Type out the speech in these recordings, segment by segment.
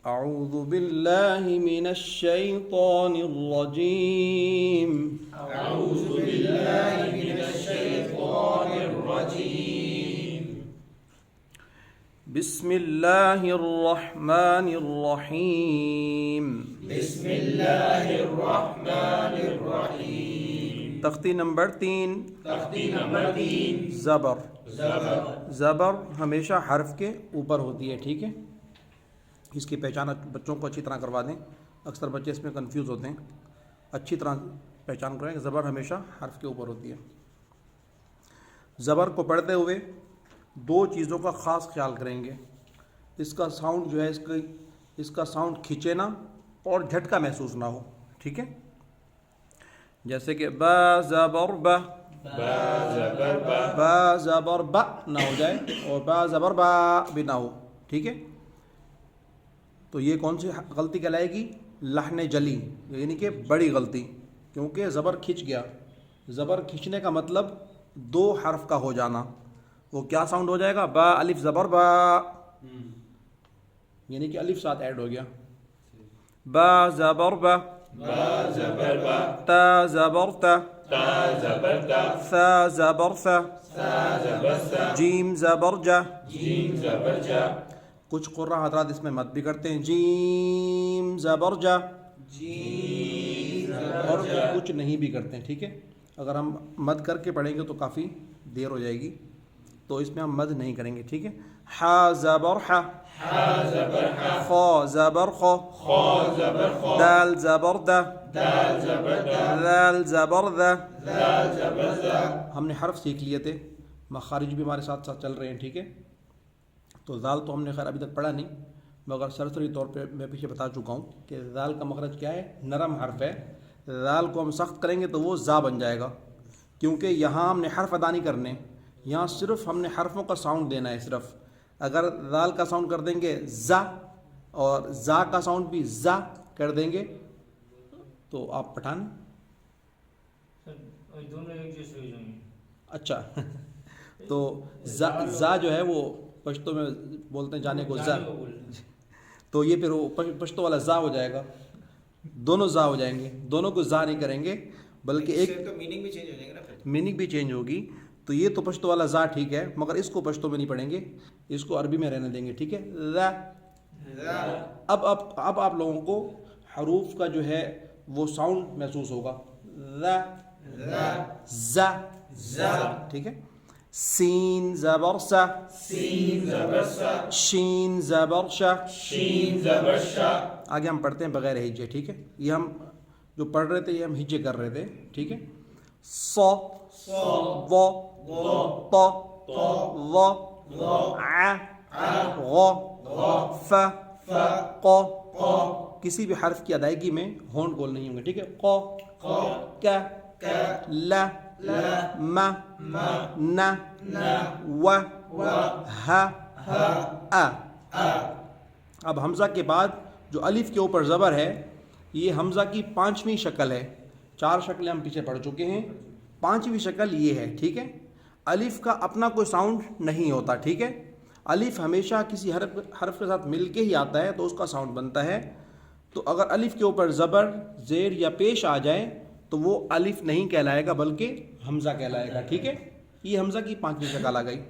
اعوذ باللہ من الشیطان الرجیم اعوذ باللہ من الشیطان الرجیم بسم اللہ الرحمن الرحیم بسم اللہ الرحمن الرحیم تختی نمبر 3 تختی نمبر 3 زبر زبر زبر ہمیشہ حرف کے اوپر ہوتی ہے، ٹھیک ہے. اس کی پہچان بچوں کو اچھی طرح کروا دیں، اکثر بچے اس میں کنفیوز ہوتے ہیں. اچھی طرح پہچان کریں کہ زبر ہمیشہ حرف کے اوپر ہوتی ہے. زبر کو پڑھتے ہوئے دو چیزوں کا خاص خیال کریں گے. اس کا ساؤنڈ جو ہے اس کا ساؤنڈ کھینچے نہ اور جھٹکا محسوس نہ ہو، ٹھیک ہے. جیسے کہ با زبر با، با زبر با با زبر با نہ ہو جائے اور با زبر با بھی نہ ہو، ٹھیک ہے. تو یہ کون سی غلطی کہلائے گی؟ لحن جلی، یعنی کہ بڑی غلطی، کیونکہ زبر کھنچ گیا. زبر کھنچنے کا مطلب دو حرف کا ہو جانا. وہ کیا ساؤنڈ ہو جائے گا؟ با الف زبر با، یعنی کہ الف ساتھ ایڈ ہو گیا. با زبر با، با زبر با تا زبر تا، تا زبر تا ثا زبر ثا، سا زبر سا جیم زبر جا. جیم زبر جا کچھ قرہ حضرات اس میں مد بھی کرتے ہیں، جیم زبر جا، جیم اور زبر جا کچھ نہیں بھی کرتے ہیں، ٹھیک ہے. اگر ہم مد کر کے پڑھیں گے تو کافی دیر ہو جائے گی، تو اس میں ہم مد نہیں کریں گے، ٹھیک ہے. حا زبر حا، حا زبر حا خا زبر خا، خا زبر خا دال زبر دا، دال زبر دا ذال زبر ذا. دال زبر زا ہم نے حرف سیکھ لیے تھے، مخارج بھی ہمارے ساتھ ساتھ چل رہے ہیں، ٹھیک ہے. تو ذال تو ہم نے خیر ابھی تک پڑھا نہیں، مگر سرسری طور پہ میں پیچھے بتا چکا ہوں کہ ذال کا مخرج کیا ہے؟ نرم حرف ہے. ذال کو ہم سخت کریں گے تو وہ زا بن جائے گا، کیونکہ یہاں ہم نے حرف ادا نہیں کرنے، یہاں صرف ہم نے حرفوں کا ساؤنڈ دینا ہے صرف. اگر ذال کا ساؤنڈ کر دیں گے زا اور زا کا ساؤنڈ بھی زا کر دیں گے تو آپ پٹھان. دونوں ایک جیسے ہو جائیں گے. اچھا تو زا جو ہے وہ پشتو میں بولتے ہیں جانے کو زا، جانے کو بولتے ہیں. تو یہ پھر وہ پشتو والا زا ہو جائے گا، دونوں زا ہو جائیں گے. دونوں کو زا نہیں کریں گے بلکہ ایک میننگ بھی چینج ہو جائے گا نا پھر. میننگ بھی چینج ہوگی. تو یہ تو پشتو والا زا ٹھیک ہے، مگر اس کو پشتو میں نہیں پڑھیں گے، اس کو عربی میں رہنے دیں گے، ٹھیک ہے. ذا. اب آپ لوگوں کو حروف کا جو ہے وہ ساؤنڈ محسوس ہوگا. ذا، زا، زا ٹھیک ہے. سین زبر سا، سین زبر سا شین زبر شا. شین زبر شا آگے ہم پڑھتے ہیں بغیر ہجے، ٹھیک ہے. یہ ہم جو پڑھ رہے تھے یہ ہم ہجے کر رہے تھے، ٹھیک ہے. صا، صا ضا، ضا طا، طا ظا، ظا ع، ع غا، غا فا، فا قا. قا کسی بھی حرف کی ادائیگی میں ہونٹ بول نہیں ہوں گے، ٹھیک ہے. قا، قا کا، کا لا، لا ما، ما نا، نا و، وا ہا، ہا آ. آ اب حمزہ کے بعد جو الف کے اوپر زبر ہے یہ حمزہ کی 5ویں شکل ہے. 4 شکلیں ہم پیچھے پڑھ چکے ہیں، 5ویں شکل یہ ہے، ٹھیک ہے. الف کا اپنا کوئی ساؤنڈ نہیں ہوتا، ٹھیک ہے. الف ہمیشہ کسی حرف کے ساتھ مل کے ہی آتا ہے تو اس کا ساؤنڈ بنتا ہے. تو اگر الف کے اوپر زبر، زیر یا پیش آ جائے تو وہ الف نہیں کہلائے گا بلکہ حمزہ کہلائے گا، ٹھیک ہے. یہ حمزہ کی 5ویں شکل آ گئی.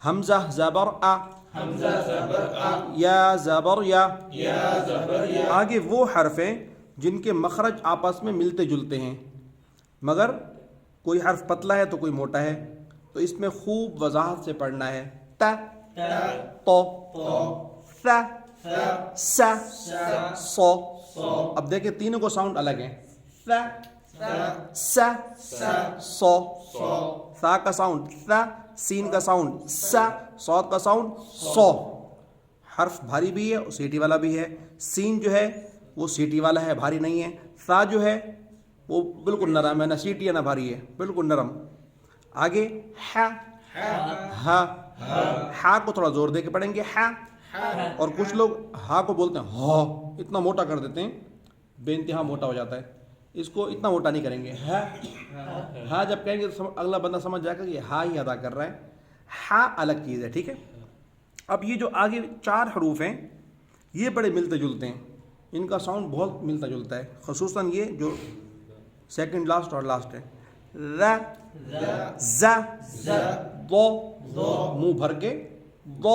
حمزہ زبر آ، حمزہ زبر آ یا زبر یا. یا زبر یا آگے وہ حرف ہیں جن کے مخرج آپس میں ملتے جلتے ہیں، مگر کوئی حرف پتلا ہے تو کوئی موٹا ہے، تو اس میں خوب وضاحت سے پڑھنا ہے. تا، تا تو، تو ثا، ثا سا، سا صو. صو اب دیکھیں تینوں کو ساؤنڈ الگ ہیں. ثا، ثا سا، سا صو. صو ثا کا ساؤنڈ ثا، سین کا ساؤنڈ سا، صاد کا ساؤنڈ صو. حرف بھاری بھی ہے اور سیٹی والا بھی ہے. سین جو ہے وہ سیٹی والا ہے، بھاری نہیں ہے. ثا جو ہے وہ بالکل نرم ہے، نہ سیٹی ہے نہ بھاری ہے، بالکل نرم. آگے ہا، ہا. ہا کو تھوڑا زور دے کے پڑھیں گے، ہا. اور کچھ لوگ ہا کو بولتے ہیں ہا، اتنا موٹا کر دیتے ہیں، بے انتہا موٹا ہو جاتا ہے. اس کو اتنا موٹا نہیں کریں گے. ہا، ہا جب کہیں گے تو اگلا بندہ سمجھ جائے گا کہ یہ ہا ہی ادا کر رہا ہے. ہا الگ چیز ہے، ٹھیک ہے. اب یہ جو آگے 4 حروف ہیں یہ بڑے ملتے جلتے ہیں، ان کا ساؤنڈ بہت ملتا جلتا ہے، خصوصاً یہ جو سیکنڈ لاسٹ اور لاسٹ ہے، ر ز ض منہ بھر کے ض،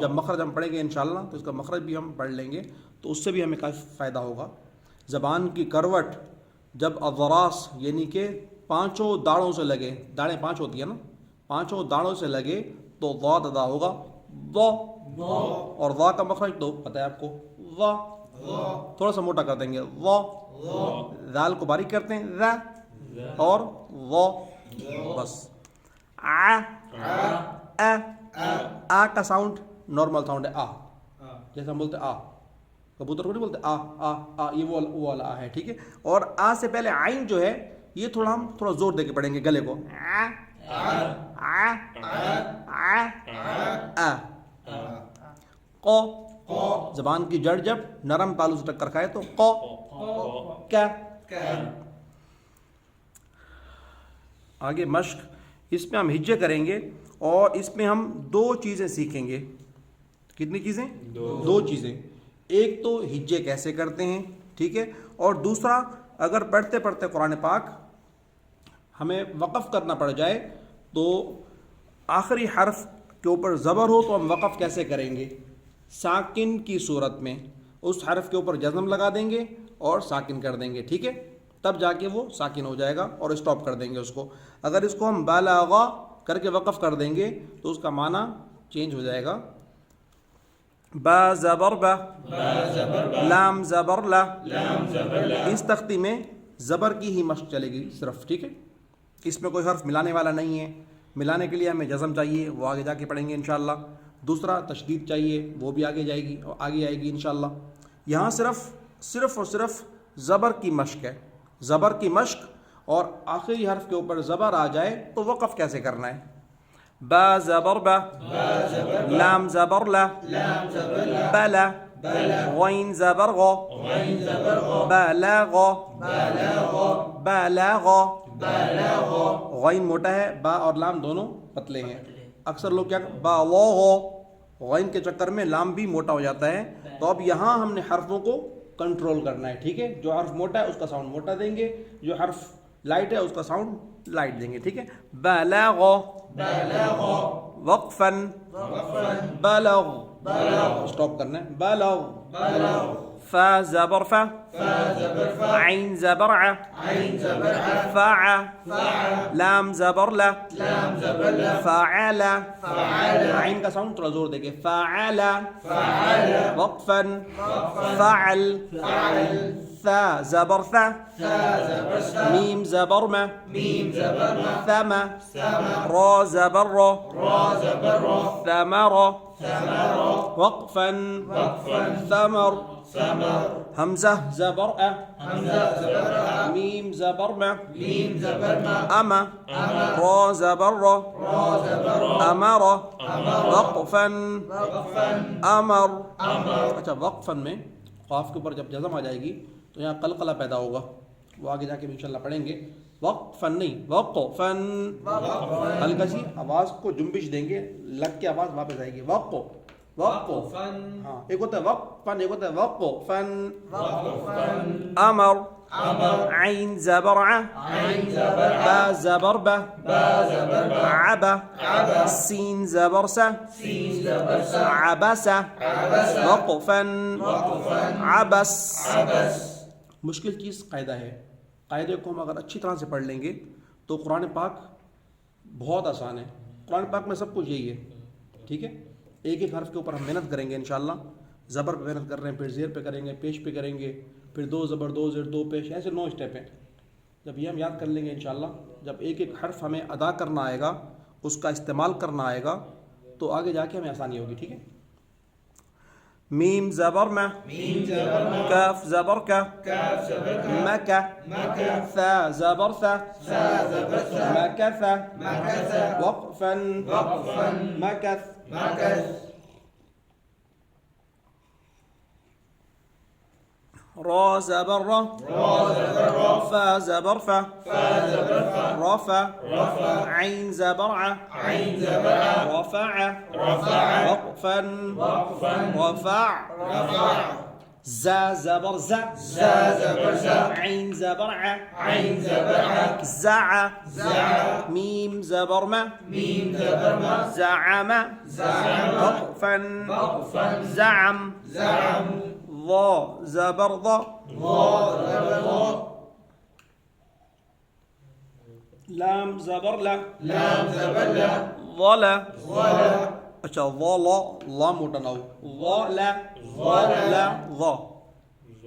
جب مخرج ہم پڑھیں گے انشاءاللہ تو اس کا مخرج بھی ہم پڑھ لیں گے، تو اس سے بھی ہمیں کافی فائدہ ہوگا۔ زبان کی کروٹ جب اضراس یعنی کہ پانچوں داڑوں سے لگے، داڑیں 5 ہوتی ہیں نا، پانچوں داڑوں سے لگے تو ضاد ادا ہوگا ض، اور ضا کا مخرج تو پتہ ہے آپ کو ض، تھوڑا سا موٹا کر دیں گے ض، ذال کو باریک کرتے ہیں ذ اور ض، بس۔ آ کا ساؤنڈ نارمل ساؤنڈ ہے، آ جیسے ہم بولتے آ، کبوتر کو نہیں بولتے آ، یہ وہ والا آ ہے، ٹھیک ہے۔ اور آ سے پہلے عین جو ہے یہ ہم تھوڑا زور دے کے پڑھیں گے گلے کو، ق، زبان کی جڑ جب نرم تالو سے ٹکر کھائے تو ق، آگے مشق، اس میں ہم ہجے کریں گے اور اس میں ہم 2 چیزیں سیکھیں گے۔ کتنی چیزیں؟ 2 چیزیں۔ ایک تو ہجے کیسے کرتے ہیں، ٹھیک ہے، اور دوسرا اگر پڑھتے پڑھتے قرآن پاک ہمیں وقف کرنا پڑ جائے تو آخری حرف کے اوپر زبر ہو تو ہم وقف کیسے کریں گے۔ ساکن کی صورت میں اس حرف کے اوپر جزم لگا دیں گے اور ساکن کر دیں گے، ٹھیک ہے، تب جا کے وہ ساکن ہو جائے گا اور اسٹاپ کر دیں گے اس کو۔ اگر اس کو ہم بالاغا کر کے وقف کر دیں گے تو اس کا معنی چینج ہو جائے گا، با زبر با، لام زبر لا، اس تختی میں زبر کی ہی مشق چلے گی صرف، ٹھیک ہے، اس میں کوئی حرف ملانے والا نہیں ہے۔ ملانے کے لیے ہمیں جزم چاہیے، وہ آگے جا کے پڑھیں گے انشاءاللہ۔ دوسرا تشدید چاہیے، وہ بھی آگے جائے گی اور آگے آئے گی انشاءاللہ۔ یہاں صرف اور صرف زبر کی مشق ہے، زبر کی مشق، اور آخری حرف کے اوپر زبر آ جائے تو وقف کیسے کرنا ہے۔ با زبر با، لام زبر لا، بلا، غین زبر غ، بلاغ، بلاغ، غین موٹا ہے، با اور لام دونوں پتلے ہیں۔ اکثر لوگ کیا بالاغ، غین کے چکر میں لام بھی موٹا ہو جاتا ہے، تو اب یہاں ہم نے حرفوں کو کنٹرول کرنا ہے، ٹھیک ہے، جو حرف موٹا ہے اس کا ساؤنڈ موٹا دیں گے، جو حرف لائٹ ہے اس کا ساؤنڈ لائٹ دیں گے، ٹھیک ہے۔ بلاغ، وقفاً، بلغ، اسٹاپ کرنا ہے، بلغ، فا زبر فا، عین زبر ع، فع، لام زبر لا، فعل، عین کا ساؤنڈ تھوڑا زور دے کے، فعل، وقفاً، فعل، ثا زبر ثا، میم زبر ما، ثم، را زبر را، ثمر، وقفاً، ثمر، حمزہ زبر ا، میم زبر ما، اما، را زبر را، امر، وقفاً، امر۔ اچھا، وقفاً میں قاف کے اوپر جب جزم آ جائے گی تو یہاں قلقلہ پیدا ہوگا، وہ آگے جا کے انشاءاللہ پڑھیں گے۔ وقفاً نہیں، وقفاً، ہلکا سی آواز کو جنبش دیں گے، لگ کے آواز واپس آئے گی، وقفاً، ہاں، ایک ہوتا ہے وقفاً، ایک ہوتا ہے وقفاً۔ امر، عین زبر ع، با زبر با، عبا، سین زبر سا، عبسا، وقفاً، عبس۔ مشکل چیز قاعدہ ہے، قاعدے کو ہم اگر اچھی طرح سے پڑھ لیں گے تو قرآن پاک بہت آسان ہے۔ قرآن پاک میں سب کچھ یہی ہے، ٹھیک ہے، ایک ایک حرف کے اوپر ہم محنت کریں گے انشاءاللہ۔ زبر پہ محنت کر رہے ہیں، پھر زیر پہ کریں گے، پیش پہ کریں گے، پھر 2 زبر 2 زیر 2 پیش، ایسے 9 اسٹیپ ہیں۔ جب یہ ہم یاد کر لیں گے انشاءاللہ، جب ایک ایک حرف ہمیں ادا کرنا آئے گا، اس کا استعمال کرنا آئے گا، تو آگے جا کے ہمیں آسانی ہوگی، ٹھیک ہے۔ میم زبر ما، کاف زبر کا، مکہ، ثا زبر ثا، مکث، وقفاً، مکث۔ را زبر را فا زبر فا رفع عين زبر ع رفع وقفا رفع زا زبر زا عين زبر ع زع ميم زبر ما زعم وقفا زعم ضا زبر ضا لام زبر لا ظلا اچھا ظلا لا موٹا نہ ہو ظلا ظا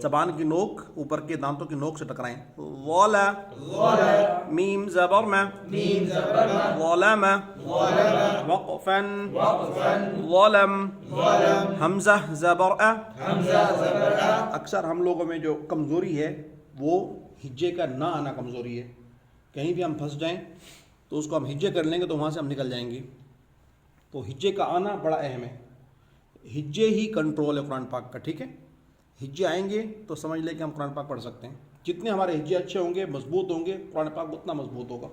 زبان کی نوک اوپر کے دانتوں کی نوک سے ٹکرائیں ظلا میم زبر ما ظلم وقفا ظلم حمزہ زبر ا اکثر ہم لوگوں میں جو کمزوری ہے وہ ہجے کا نہ آنا کمزوری ہے. کہیں بھی ہم پھنس جائیں تو اس کو ہم ہجے کر لیں گے تو وہاں سے ہم نکل جائیں گے. تو ہجے کا آنا بڑا اہم ہے. ہجے ہی کنٹرول ہے قرآن پاک کا. ٹھیک ہے, ہجے آئیں گے تو سمجھ لیں کہ ہم قرآن پاک پڑھ سکتے ہیں. جتنے ہمارے ہجے اچھے ہوں گے, مضبوط ہوں گے, قرآن پاک اتنا مضبوط ہوگا.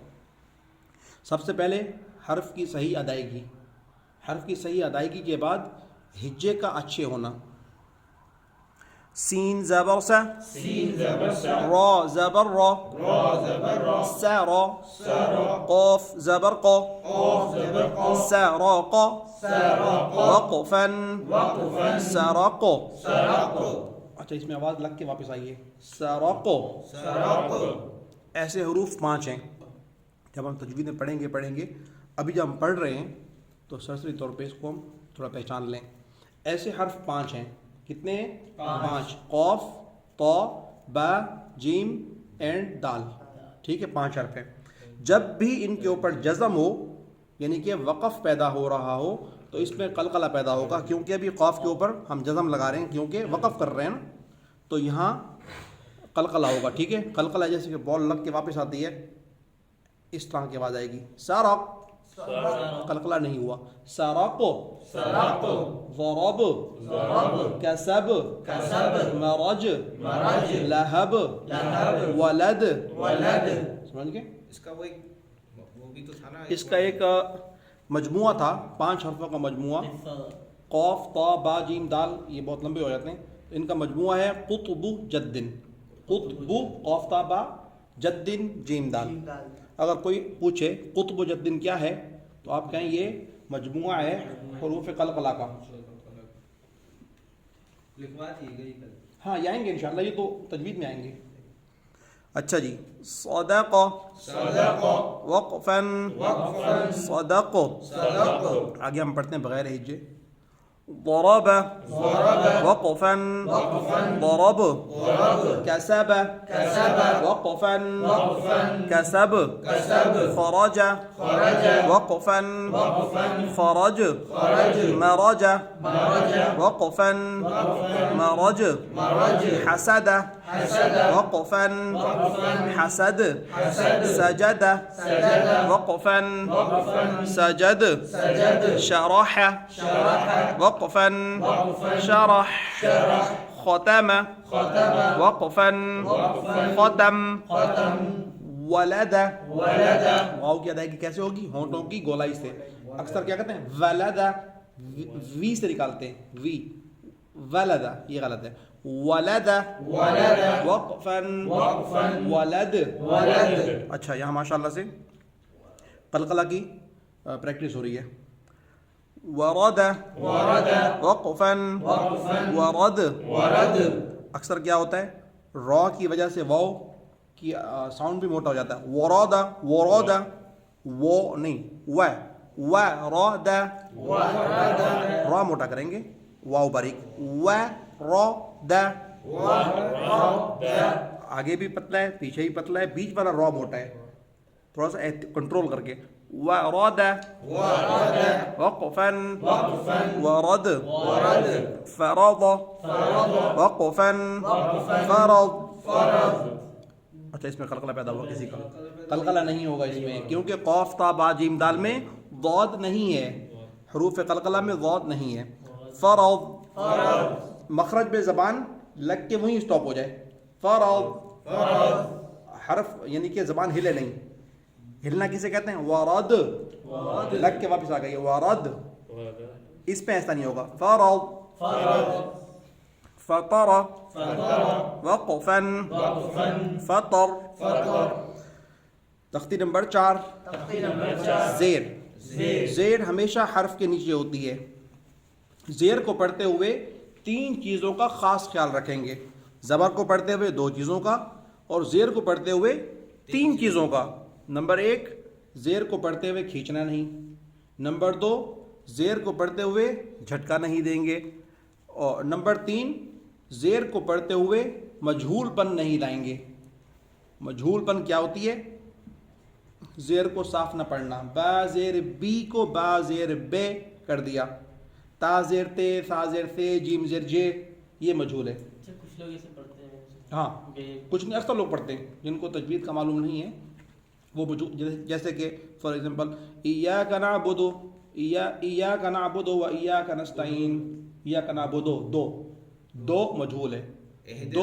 سب سے پہلے حرف کی صحیح ادائیگی, حرف کی صحیح ادائیگی کے بعد ہجے کا اچھے ہونا. سین زبر سا را زبر را سا را قاف زبر قا سا را قا وقفا سرق. اچھا اس میں آواز لگ کے واپس آئیے. سرق. ایسے حروف 5 ہیں. جب ہم تجوید میں پڑھیں گے ابھی جب ہم پڑھ رہے ہیں تو سرسری طور پہ اس کو ہم تھوڑا پہچان لیں. ایسے حرف 5 ہیں. کتنے ہیں؟ 5. قاف طا با جیم اینڈ دال. ٹھیک ہے, 5 حرف ہیں. جب بھی ان کے اوپر جزم ہو یعنی کہ وقف پیدا ہو رہا ہو تو اس میں قلقلہ پیدا ہوگا, کیونکہ ابھی قاف کے اوپر ہم جزم لگا رہے ہیں کیونکہ وقف کر رہے ہیں نا, تو یہاں قلقلہ ہوگا. ٹھیک ہے, قلقلہ جیسے کہ بال لگ کے واپس آتی ہے اس طرح کی آواز آئے گی. سارق قلقلہ نہیں ہوا. سرق ضرب کسب مرج لہب ولد. سمجھ گئے؟ اس کا وہ بھی تو تھا نا, اس کا ایک مجموعہ تھا, 5 حرفوں کا مجموعہ. قاف طا با جیم دال یہ بہت لمبے ہو جاتے ہیں. ان کا مجموعہ ہے قطب جد. قطب قاف طا با جد جیم دال. اگر کوئی پوچھے قطب جد کیا ہے تو آپ کہیں یہ مجموعہ ہے حروف قلقلہ کا. لکھوا دیے گئی کل. ہاں یہ آئیں گے انشاءاللہ, یہ تو تجوید میں آئیں گے. اچھا جی, صدق وقفا صدق. آگے ہم پڑھتے ہیں بغیر ہجے. ضرب وقفا ضرب كسب وقفا كسب خرج وقفا خرج مرج وقفا مرج حسد وقفا حسد سجد وقفا سجد شرح وقفا شرح ختم وقفا ختم ولد. واو کی ادائیگی کیسے ہوگی؟ ہونٹوں کی گولائی سے. اکثر کیا کہتے ہیں ولد, وی سے نکالتے ہیں وی. ولد یہ غلط ہے. ولد وقفا ولد. اچھا یہاں ماشاءاللہ سے قلقلہ کی پریکٹس ہو رہی ہے. ورد وقفا ورد. اکثر کیا ہوتا ہے را کی وجہ سے واو کی ساؤنڈ بھی موٹا ہو جاتا ہے. ورد ورد وہ نہیں ورد را موٹا کریں گے, واو باریک. ورد آگے بھی پتلا ہے پیچھے بھی پتلا ہے, بیچ والا را موٹا ہے. تھوڑا سا کنٹرول کر کے. ورد وقفا ورد فرض وقفا فرض. اچھا اس میں قلقلہ پیدا ہوا کسی کا؟ قلقلہ نہیں ہوگا اس میں, کیونکہ قاف تا با جیم دال میں ضاد نہیں ہے, حروف قلقلہ میں ضاد نہیں ہے. فرض مخرج میں زبان لگ کے وہیں اسٹاپ ہو جائے. فرض حرف یعنی کہ زبان ہلے نہیں. ہلنا کسے کہتے ہیں؟ ورد. لگ کے واپس آ گئی ورد. اس پہ ایسا نہیں ہوگا. فرض فطر وقفا فطر. تختی نمبر 4 زیر. زیر ہمیشہ حرف کے نیچے ہوتی ہے. زیر کو پڑھتے ہوئے 3 چیزوں کا خاص خیال رکھیں گے. زبر کو پڑھتے ہوئے 2 چیزوں کا اور زیر کو پڑھتے ہوئے 3 چیزوں کا. نمبر 1 زیر کو پڑھتے ہوئے کھینچنا نہیں. نمبر 2 زیر کو پڑھتے ہوئے جھٹکا نہیں دیں گے. اور نمبر 3 زیر کو پڑھتے ہوئے مجہول پن نہیں لائیں گے. مجہول پن کیا ہوتی ہے؟ زیر کو صاف نہ پڑھنا. با زیر بی کو با زیر بے کر دیا. تا زیر تے، سا زیر سے، جیم زیر جے، یہ مجہول ہے. کچھ لوگ اسے پڑھتے ہیں. ہاں کچھ نہیں، اکثر لوگ پڑھتے ہیں جن کو تجوید کا معلوم نہیں ہے وہ جیسے کہ فار ایگزامپل ایاک نعبد ایاک نعبد و ایاک نستعین. ایاک نعبد دو مجہول ہے. دو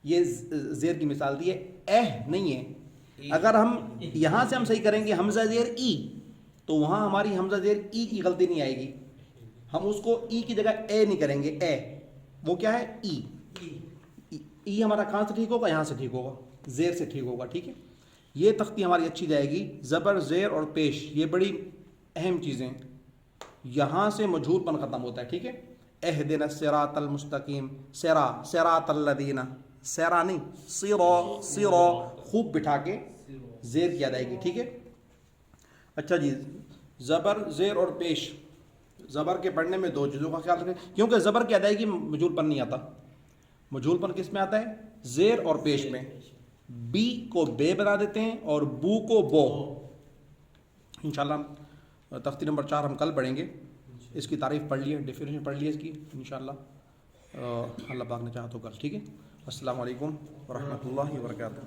یہ زیر کی مثال دی ہے. نہیں ہے. اگر ہم یہاں سے ہم صحیح کریں گے حمزہ زیر ای تو وہاں ہماری حمزہ زیر ای کی غلطی نہیں آئے گی. ہم اس کو ای کی جگہ اے نہیں کریں گے. وہ کیا ہے؟ ای. ای ہمارا کہاں سے ٹھیک ہوگا؟ یہاں سے ٹھیک ہوگا، زیر سے ٹھیک ہوگا. ٹھیک ہے. یہ تختی ہماری اچھی جائے گی. زبر زیر اور پیش یہ بڑی اہم چیزیں. یہاں سے مجہول پن ختم ہوتا ہے. ٹھیک ہے. اہدنا الصراط المستقیم. صراط الذین، سیرا نہیں، صرا خوب بٹھا کے زیر کی ادائیگی کی. ٹھیک ہے. اچھا جی، زبر زیر اور پیش. زبر کے پڑھنے میں 2 چیزوں کا خیال رکھیں کیونکہ زبر کی ادائیگی مجہول پن نہیں آتا. مجہول پن کس میں آتا ہے؟ زیر اور پیش میں. بی کو بے بنا دیتے ہیں اور بو کو بو. انشاءاللہ تختی نمبر 4 ہم کل پڑھیں گے. اس کی تعریف پڑھ لیے، ڈیفینیشن پڑھ لیے اس کی انشاءاللہ. اللہ پاک نے چاہا تو کل. ٹھیک ہے. السلام علیکم ورحمۃ اللہ وبرکاتہ.